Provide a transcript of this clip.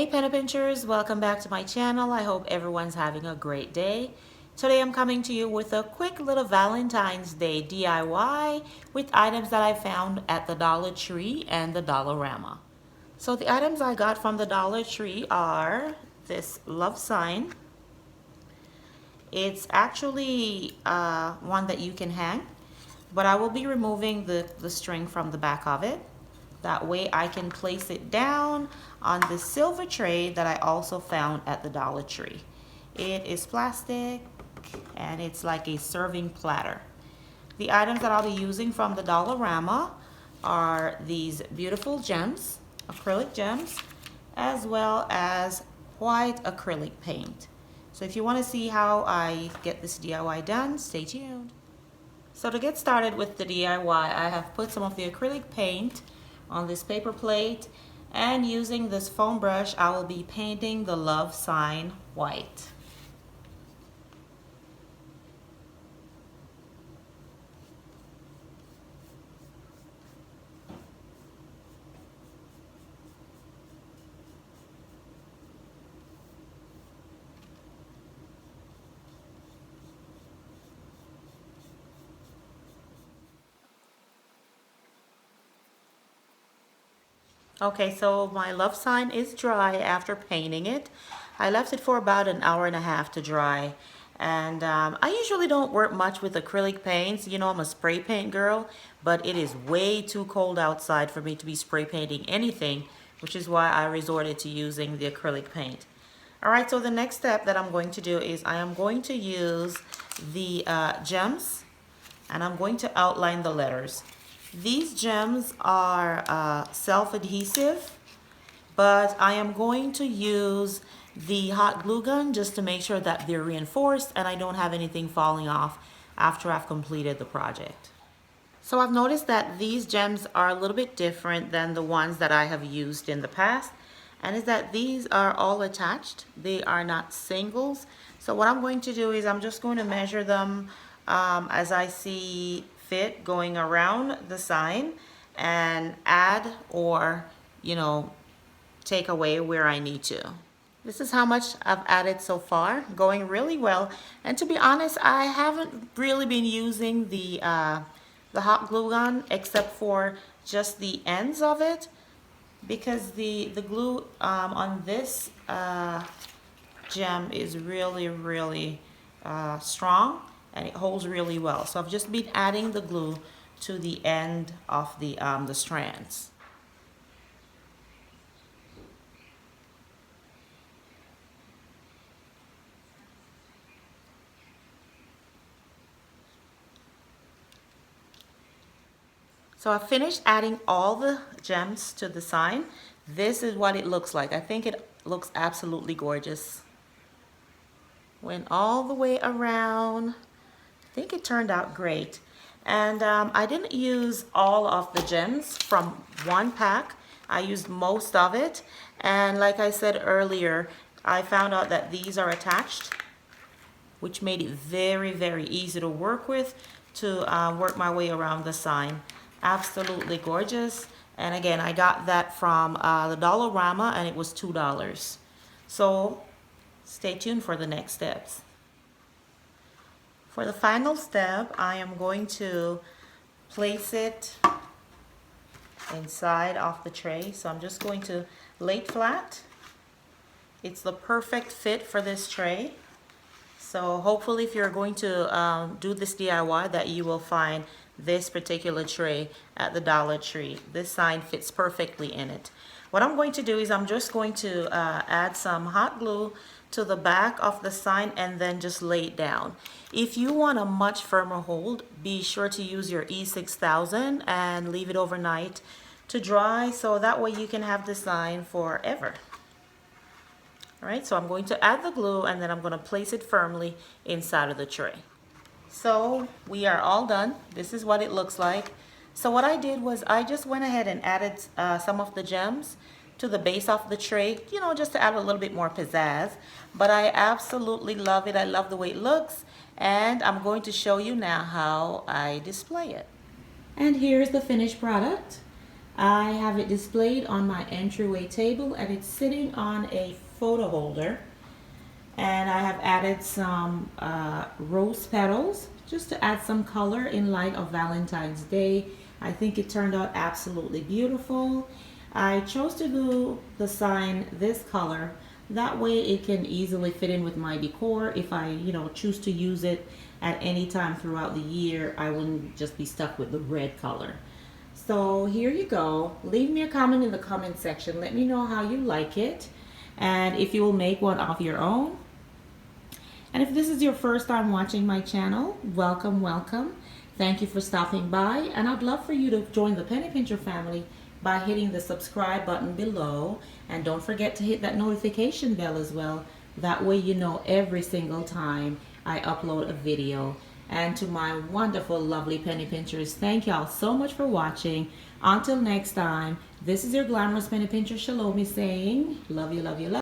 Hey penny pinchers, welcome back to my channel. I hope everyone's having a great day. Today I'm coming to you with a quick little Valentine's Day DIY with items that I found at the Dollar Tree and the Dollarama. So the items I got from the Dollar Tree are this love sign. It's actually one that you can hang, but I will be removing the string from the back of it. That way I can place it down on the silver tray that I also found at the Dollar Tree. It is plastic and it's like a serving platter. The items that I'll be using from the Dollarama are these beautiful gems, acrylic gems, as well as white acrylic paint. So if you want to see how I get this DIY done, stay tuned. So to get started with the DIY, I have put some of the acrylic paint on this paper plate, and using this foam brush I will be painting the love sign white. Okay, so my love sign is dry after painting it. I left it for about an hour and a half to dry. And I usually don't work much with acrylic paints. You know, I'm a spray paint girl, but it is way too cold outside for me to be spray painting anything, which is why I resorted to using the acrylic paint. All right, so the next step that I'm going to do is I am going to use the gems, and I'm going to outline the letters. These gems are self-adhesive, but I am going to use the hot glue gun just to make sure that they're reinforced and I don't have anything falling off after I've completed the project. So I've noticed that these gems are a little bit different than the ones that I have used in the past, and is that these are all attached. They are not singles. So what I'm going to do is I'm just going to measure them as I see fit going around the sign, and add or take away where I need to. This is how much I've added so far, going really well. And to be honest, I haven't really been using the hot glue gun except for just the ends of it, because the glue on this gem is really strong and it holds really well. So I've just been adding the glue to the end of the strands. So I finished adding all the gems to the sign. This is what it looks like. I think it looks absolutely gorgeous. Went all the way around. I think it turned out great. And I didn't use all of the gems from one pack. I used most of it. And like I said earlier, I found out that these are attached, which made it very easy to work with to work my way around the sign. Absolutely gorgeous. And again, I got that from the Dollarama and it was $2. So stay tuned for the next steps. For the final step, I am going to place it inside of the tray. So I'm just going to lay it flat. It's the perfect fit for this tray. So hopefully if you're going to do this DIY, that you will find this particular tray at the Dollar Tree. This sign fits perfectly in it. What I'm going to do is I'm just going to add some hot glue to the back of the sign and then just lay it down. If you want a much firmer hold, be sure to use your E6000 and leave it overnight to dry, so that way you can have the sign forever. All right, so I'm going to add the glue and then I'm going to place it firmly inside of the tray. So we are all done. This is what it looks like. So what I did was I just went ahead and added some of the gems to the base of the tray, just to add a little bit more pizzazz. But I absolutely love it. I love the way it looks, and I'm going to show you now how I display it. And here's the finished product. I have it displayed on my entryway table and it's sitting on a photo holder. And I have added some rose petals just to add some color in light of Valentine's Day. I think it turned out absolutely beautiful. I chose to do the sign this color. That way it can easily fit in with my decor. If I, choose to use it at any time throughout the year, I wouldn't just be stuck with the red color. So here you go. Leave me a comment in the comment section. Let me know how you like it and if you will make one of your own. And if this is your first time watching my channel, welcome, welcome. Thank you for stopping by, and I'd love for you to join the Penny Pincher family by hitting the subscribe button below, and don't forget to hit that notification bell as well. That way you know every single time I upload a video. And to my wonderful, lovely Penny Pinchers, thank y'all so much for watching. Until next time, this is your Glamorous Penny Pincher Shalomi saying, love you, love you, love you.